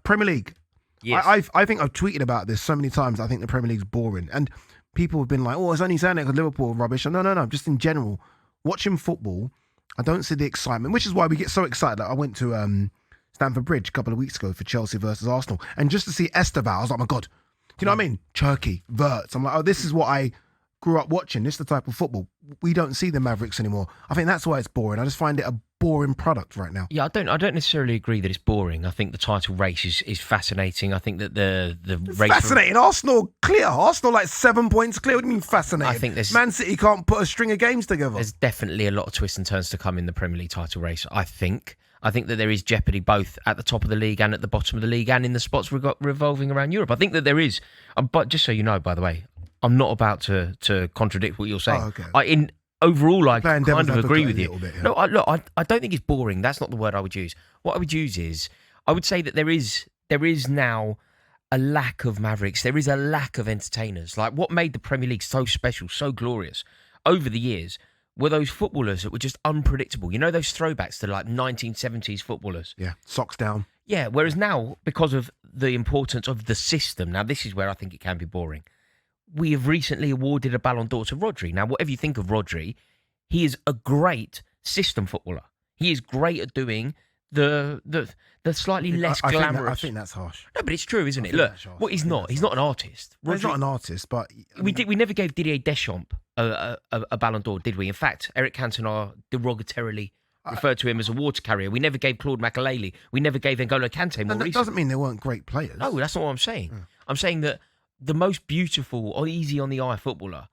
Premier League. Yes. I think I've tweeted about this so many times. I think the Premier League's boring. And people have been like, oh, it's only saying it because Liverpool are rubbish. No. Just in general, watching football, I don't see the excitement, which is why we get so excited. Like I went to Stamford Bridge a couple of weeks ago for Chelsea versus Arsenal. And just to see Esteval, I was like, oh my God. Do you know what I mean? Cherky, Verts. I'm like, oh, this is what I grew up watching. This is the type of football. We don't see the Mavericks anymore. I think that's why it's boring. I just find it a boring product right now. Yeah, I don't necessarily agree that it's boring. I think the title race is fascinating. I think that the race... Fascinating. Arsenal clear. Arsenal like 7 points clear. What do you mean fascinating? I think there's... Man City can't put a string of games together. There's definitely a lot of twists and turns to come in the Premier League title race, I think. I think that there is jeopardy both at the top of the league and at the bottom of the league and in the spots revolving around Europe. I think that there is, but just so you know, by the way, I'm not about to contradict what you're saying. Oh, okay. Overall, I kind of agree with you. Bit, yeah. No, I don't think it's boring. That's not the word I would use. What I would use is, I would say that there is now a lack of Mavericks. There is a lack of entertainers. Like what made the Premier League so special, so glorious over the years were those footballers that were just unpredictable. You know those throwbacks to like 1970s footballers? Yeah, socks down. Yeah, whereas now, because of the importance of the system, now this is where I think it can be boring. We have recently awarded a Ballon d'Or to Rodri. Now, whatever you think of Rodri, he is a great system footballer. He is great at doing the slightly less glamorous. I think that's harsh. No, but it's true, isn't it? Look, what he's not an artist. Rodri, he's not an artist, but we never gave Didier Deschamps a Ballon d'Or, did we? In fact, Eric Cantona derogatorily referred to him as a water carrier. We never gave Claude Makélélé. We never gave N'Golo Kante more recently. That doesn't mean they weren't great players. No, that's not what I'm saying. I'm saying that the most beautiful or easy on the eye footballer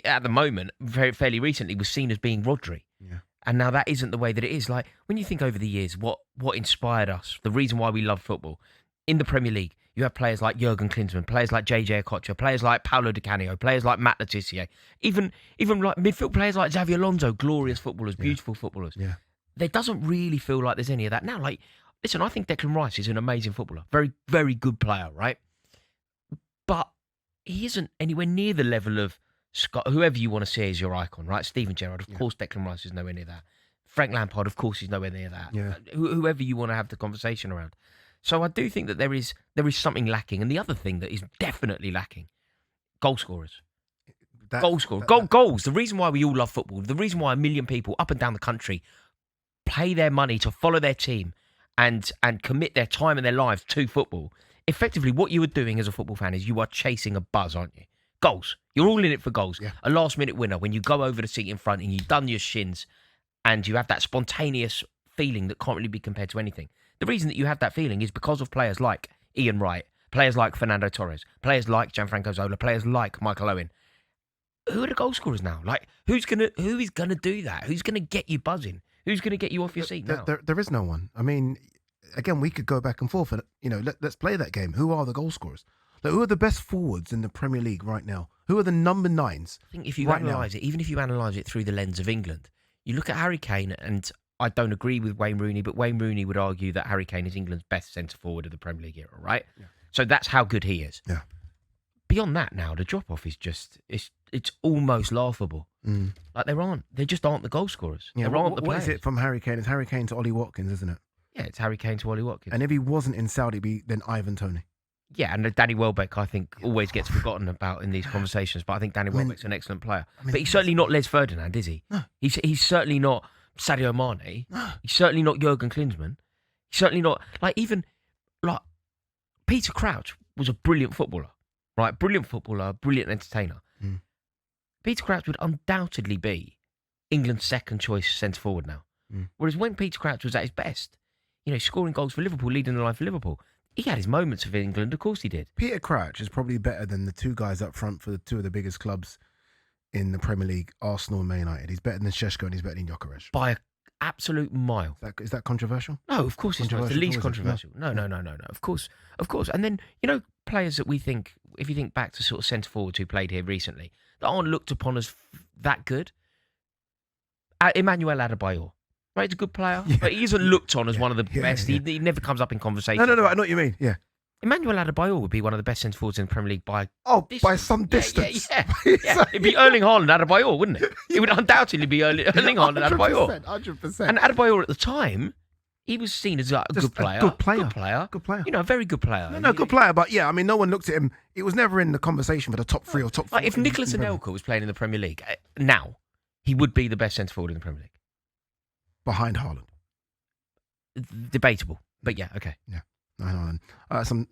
at the moment, fairly recently, was seen as being Rodri. Yeah. And now that isn't the way that it is. Like when you think over the years, what inspired us, the reason why we love football in the Premier League, you have players like Jurgen Klinsmann, players like JJ Okocha, players like Paulo Di Canio, players like Matt Letizia, even like midfield players like Xavi Alonso, glorious footballers, beautiful footballers. Yeah. There doesn't really feel like there's any of that now. Like, listen, I think Declan Rice is an amazing footballer, very, very good player, right? But he isn't anywhere near the level of Scott, whoever you want to say is your icon, right? Steven Gerrard, of course, Declan Rice is nowhere near that. Frank Lampard, of course, is nowhere near that. Yeah. Whoever you want to have the conversation around. So I do think that there is something lacking. And the other thing that is definitely lacking, goal scorers. Goals. The reason why we all love football, the reason why 1 million people up and down the country pay their money to follow their team and commit their time and their lives to football. Effectively, what you are doing as a football fan is you are chasing a buzz, aren't you? Goals. You're all in it for goals. Yeah. A last-minute winner when you go over the seat in front and you've done your shins and you have that spontaneous feeling that can't really be compared to anything. The reason that you have that feeling is because of players like Ian Wright, players like Fernando Torres, players like Gianfranco Zola, players like Michael Owen. Who are the goal scorers now? Like, who is gonna do that? Who's gonna get you buzzing? Who's gonna get you off your seat now? There is no one. I mean, again, we could go back and forth and, let's play that game. Who are the goal scorers? Like, who are the best forwards in the Premier League right now? Who are the number 9s? I think if you analyse it, even if you analyse it through the lens of England, you look at Harry Kane, and I don't agree with Wayne Rooney, but Wayne Rooney would argue that Harry Kane is England's best centre-forward of the Premier League era, right? Yeah. So that's how good he is. Yeah. Beyond that now, the drop-off is just, it's almost laughable. Like there just aren't the goal scorers. Yeah, there aren't the players. What is it from Harry Kane? It's Harry Kane to Ollie Watkins, isn't it? Yeah, it's Harry Kane to Ollie Watkins. And if he wasn't in Saudi, it'd be then Ivan Toney. Yeah, and Danny Welbeck, I think, always gets forgotten about in these conversations. But I think Danny Welbeck's an excellent player. But he's certainly not Les Ferdinand, is he? No. He's certainly not Sadio Mane. No. He's certainly not Jurgen Klinsmann. He's certainly not, Peter Crouch was a brilliant footballer, right? Brilliant footballer, brilliant entertainer. Peter Crouch would undoubtedly be England's second choice centre-forward now. Whereas when Peter Crouch was at his best, scoring goals for Liverpool, leading the line for Liverpool, he had his moments for England, of course he did. Peter Crouch is probably better than the two guys up front for the two of the biggest clubs in the Premier League, Arsenal and Man United. He's better than Šeško and he's better than Gyökeres. By an absolute mile. Is that controversial? No, of course it's not. It's the least controversial. No. Of course. And then, players that we think, if you think back to sort of centre-forwards who played here recently, that aren't looked upon as that good. Emmanuel Adebayor. Right, he's a good player, but he isn't looked on as one of the best. Yeah. He never comes up in conversation. No, I know what you mean, yeah. Emmanuel Adebayor would be one of the best centre-forwards in the Premier League by by some distance. Yeah. It'd be Erling Haaland Adebayor, wouldn't it? It would undoubtedly be Erling Haaland Adebayor. 100%. And Adebayor at the time He was seen as a Just good player. a good player. Good player. You know, a very good player. No, good player. But yeah, I mean, no one looked at him. It was never in the conversation for the top 3 or top 4. Like if Nicholas Anelka was playing in the Premier League now, he would be the best centre forward in the Premier League. Behind Haaland. Debatable, but yeah, okay. Yeah. Some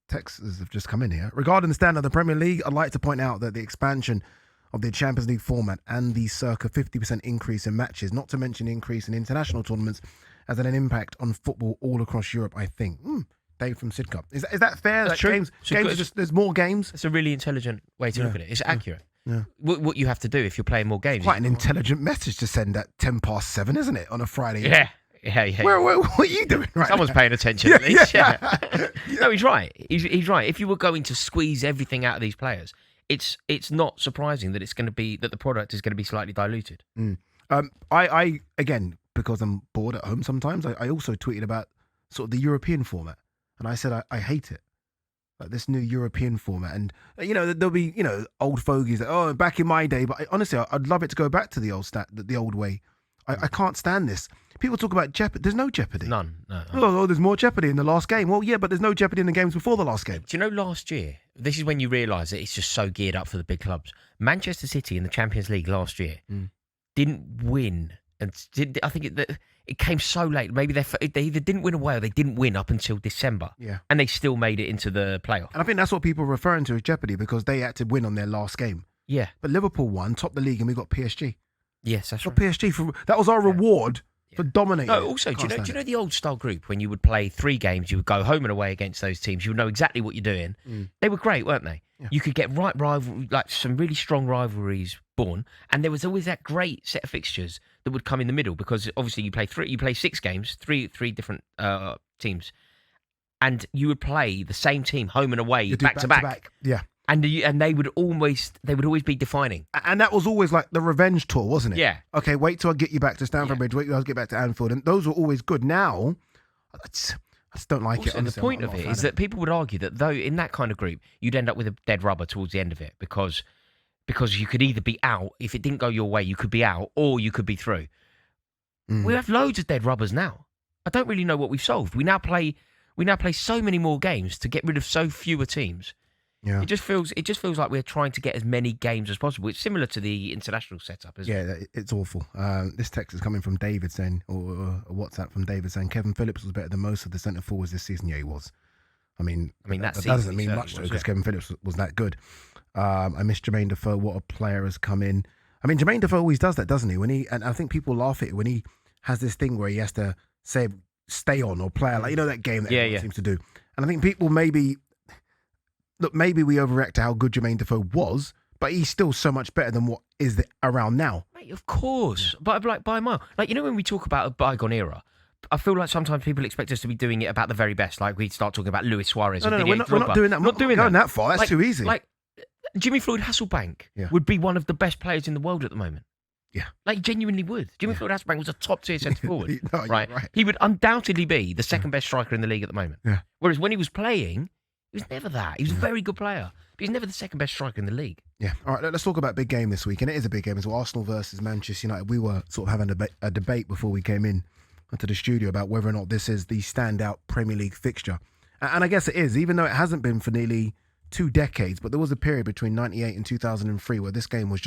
texts have just come in here. Regarding the standard of the Premier League, I'd like to point out that the expansion of the Champions League format and the circa 50% increase in matches, not to mention the increase in international tournaments, has had an impact on football all across Europe, I think. Dave from Sidcup. Is that fair? That's true. Games are just, there's more games? It's a really intelligent way to look at it. It's accurate. Yeah. What you have to do if you're playing more games. Quite an intelligent message to send at 7:10, isn't it, on a Friday? Yeah. Where, what are you doing right Someone's now? paying attention at least. Yeah. No, he's right. He's right. If you were going to squeeze everything out of these players, it's not surprising that the product is going to be slightly diluted. I again, because I'm bored at home sometimes, I also tweeted about sort of the European format, and I said I hate it. Like this new European format, and there'll be old fogies that back in my day, but honestly I'd love it to go back to the old way. I can't stand this. People talk about jeopardy. There's no jeopardy. None. No. Oh, there's more jeopardy in the last game. Well, yeah, but there's no jeopardy in the games before the last game. Do you know last year? This is when you realise that it's just so geared up for the big clubs. Manchester City in the Champions League last year didn't win, and I think it came so late. Maybe they either didn't win away or they didn't win up until December. Yeah, and they still made it into the playoff. And I think that's what people are referring to as jeopardy because they had to win on their last game. Yeah, but Liverpool won, topped the league, and we got PSG. Yes, that's right. PSG that was our reward for dominating. No, also, do you know the old style group when you would play 3 games, you would go home and away against those teams, you would know exactly what you're doing. They were great, weren't they? Yeah. You could get some really strong rivalries born, and there was always that great set of fixtures that would come in the middle because obviously you play 6 games, three different teams, and you would play the same team home and away back to back. Yeah. And they would always be defining. And that was always like the revenge tour, wasn't it? Yeah. Okay, wait till I get you back to Stamford Bridge. Wait till I get back to Anfield. And those were always good. Now, I just don't like it. And the point of it is that people would argue that though in that kind of group, you'd end up with a dead rubber towards the end of it because you could either be out, if it didn't go your way, you could be out, or you could be through. We have loads of dead rubbers now. I don't really know what we've solved. We now play so many more games to get rid of so fewer teams. Yeah. It just feels like we're trying to get as many games as possible. It's similar to the international setup, isn't it? Yeah, it's awful. This text is coming from David saying, or a WhatsApp from David saying, Kevin Phillips was better than most of the centre forwards this season. Yeah, he was. I mean that doesn't mean much though because Kevin Phillips was that good. I miss Jermaine Defoe. What a player has come in. I mean, Jermaine Defoe always does that, doesn't he? And I think people laugh at it when he has this thing where he has to say stay on or play like that game that everyone seems to do. And I think people maybe we overreact to how good Jermaine Defoe was, but he's still so much better than what is around now. Mate, of course, but like by a mile. Like when we talk about a bygone era, I feel like sometimes people expect us to be doing it about the very best. Like we start talking about Luis Suarez. No, we're not doing that. We're not going that far. That's too easy. Like Jimmy Floyd Hasselbank would be one of the best players in the world at the moment. Yeah, like genuinely would. Jimmy Floyd Hasselbank was a top tier centre forward. No, right? He would undoubtedly be the second best striker in the league at the moment. Yeah. Whereas when he was playing, he was never that. He was a very good player, but he's never the second best striker in the league. Yeah. All right, let's talk about big game this week, and it is a big game as well. Arsenal versus Manchester United. We were sort of having a debate before we came in to the studio about whether or not this is the standout Premier League fixture, and I guess it is, even though it hasn't been for nearly 2 decades. But there was a period between '98 and 2003 where this game was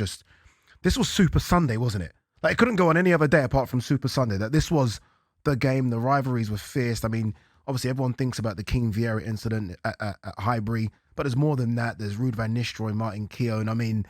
this was Super Sunday, wasn't it? Like it couldn't go on any other day apart from Super Sunday. That this was the game. The rivalries were fierce. I mean, obviously everyone thinks about the King Vieira incident at Highbury, but there's more than that. There's Ruud van Nistelrooy, Martin Keown. I mean,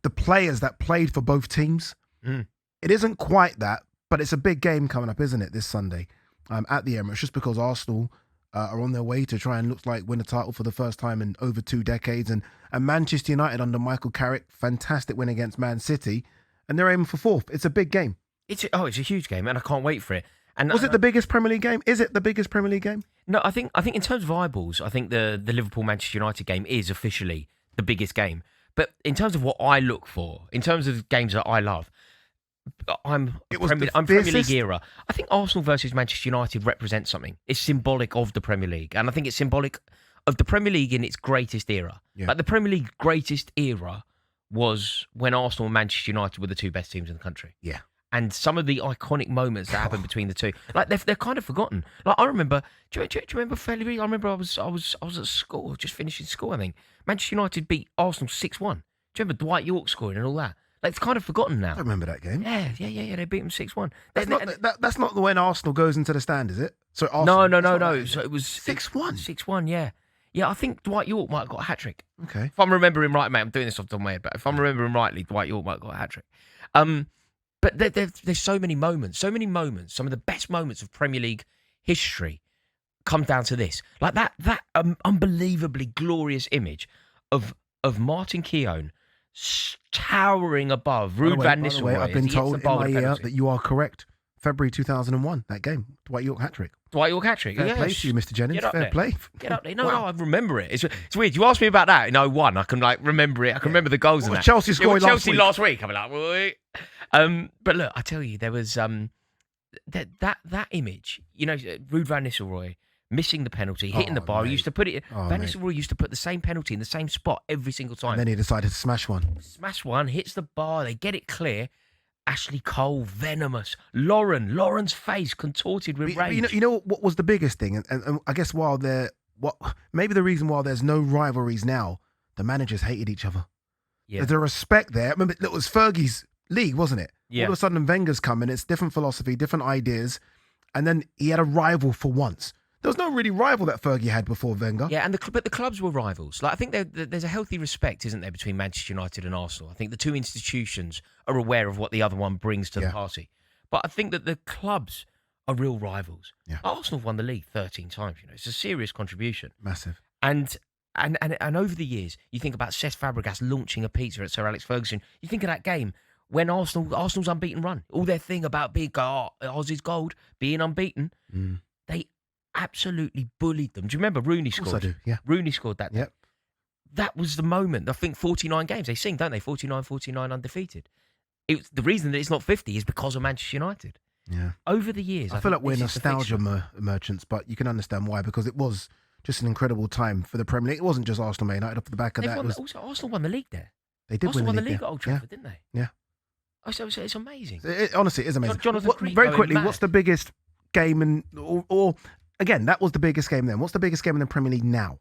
the players that played for both teams. It isn't quite that, but it's a big game coming up, isn't it, this Sunday at the Emirates, just because Arsenal are on their way to try and look like win a title for the first time in over 2 decades. And Manchester United under Michael Carrick, fantastic win against Man City, and they're aiming for 4th. It's a big game. It's a huge game, and I can't wait for it. And was it the biggest Premier League game? Is it the biggest Premier League game? No, I think in terms of eyeballs, I think the Liverpool-Manchester United game is officially the biggest game. But in terms of what I look for, in terms of games that I love, I'm Premier League era. I think Arsenal versus Manchester United represents something. It's symbolic of the Premier League. And I think it's symbolic of the Premier League in its greatest era. Yeah. Like the Premier League greatest era was when Arsenal and Manchester United were the 2 best teams in the country. Yeah. and some of the iconic moments that happened between the two, like they're kind of forgotten. Like I remember, do you remember fairly? I remember I was at school, just finishing school. I think Manchester United beat Arsenal 6-1. Do you remember Dwight York scoring and all that? Like it's kind of forgotten now. I don't remember that game. Yeah. They beat them 6-1. That's not the when Arsenal goes into the stand, is it? So Arsenal, No. So it was 6-1. 6-1. Yeah. Yeah, I think Dwight York might have got a hat trick. Okay. If I'm remembering right, mate, I'm doing this off the top of my head, but if I'm remembering rightly, Dwight York might have got a hat trick. But there's so many moments. Some of the best moments of Premier League history come down to this. Like that unbelievably glorious image of Martin Keown towering above Ruud van Nistelrooy. I've been told in my ear that you are correct. February 2001, that game, Dwight York hat trick. Dwight York hat trick. Fair play to you, Mr. Jennings. Fair play. Get up there. No, I remember it. It's weird. You asked me about that in 01. I can remember it. I can remember the goals. What was Chelsea scoring last week. I'm like, wait. But look, I tell you, there was that image. You know, Ruud van Nistelrooy missing the penalty, hitting the bar. He used to put it. Van Nistelrooy used to put the same penalty in the same spot every single time. And then he decided to smash one. Hits the bar. They get it clear. Ashley Cole, venomous. Lauren's face contorted with rage. You know what was the biggest thing? And I guess maybe the reason why there's no rivalries now, the managers hated each other. Yeah. There's a respect there. I remember it was Fergie's league, wasn't it? Yeah. All of a sudden Wenger's coming. It's different philosophy, different ideas. And then he had a rival for once. There was no really rival that Fergie had before Wenger. Yeah, but the clubs were rivals. Like I think there's a healthy respect, isn't there, between Manchester United and Arsenal? I think the two institutions are aware of what the other one brings to the party. But I think that the clubs are real rivals. Yeah. Arsenal have won the league 13 times. You know, it's a serious contribution. Massive. And over the years, you think about Cesc Fabregas launching a pizza at Sir Alex Ferguson. You think of that game when Arsenal's unbeaten run. All their thing about being Aussie's gold, being unbeaten. They absolutely bullied them. Do you remember Rooney scored? Of course I do, yeah. Rooney scored that. Yep. That was the moment. I think 49 games. They sing, don't they? 49 undefeated. The reason that it's not 50 is because of Manchester United. Yeah. Over the years, I feel like we're nostalgia merchants, but you can understand why, because it was just an incredible time for the Premier League. It wasn't just Arsenal, Man United off the back of that. Also, Arsenal won the league there. They did Arsenal win the league at Old Trafford, didn't they? Yeah. Oh, so it's amazing. Honestly, it is amazing. Very quickly, what's the biggest game or again, that was the biggest game then. What's the biggest game in the Premier League now?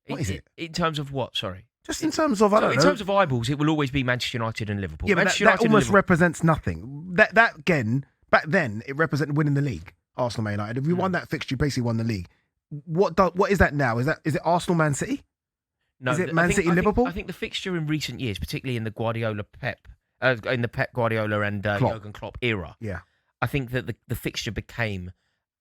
What is it? In terms of what? Sorry. Just in terms of, I don't know. In terms of eyeballs, it will always be Manchester United and Liverpool. Yeah, but that almost represents nothing. That again, back then, it represented winning the league. Arsenal, Man United. If you won that fixture, you basically won the league. What is that now? Is it Arsenal, Man City? No, is it Man City, Liverpool? I think the fixture in recent years, particularly in the Pep Guardiola and Jurgen Klopp era. Yeah. I think that the fixture became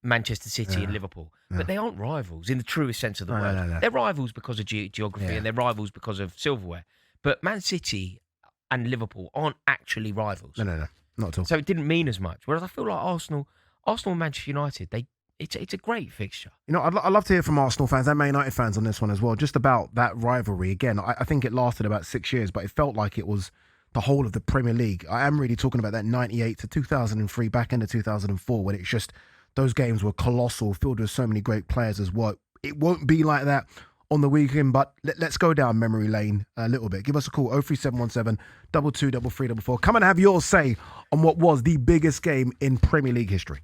Manchester City and Liverpool. But they aren't rivals in the truest sense of the word. No. They're rivals because of geography and they're rivals because of silverware. But Man City and Liverpool aren't actually rivals. No, not at all. So it didn't mean as much. Whereas I feel like Arsenal and Manchester United, it's a great fixture. You know, I'd love to hear from Arsenal fans and Man United fans on this one as well, just about that rivalry. Again, I think it lasted about 6 years, but it felt like it was the whole of the Premier League. I am really talking about that 98 to 2003, back into 2004, when it's just, those games were colossal, filled with so many great players as well. It won't be like that on the weekend, but let's go down memory lane a little bit. Give us a call, 03717 22 3344. Come and have your say on what was the biggest game in Premier League history.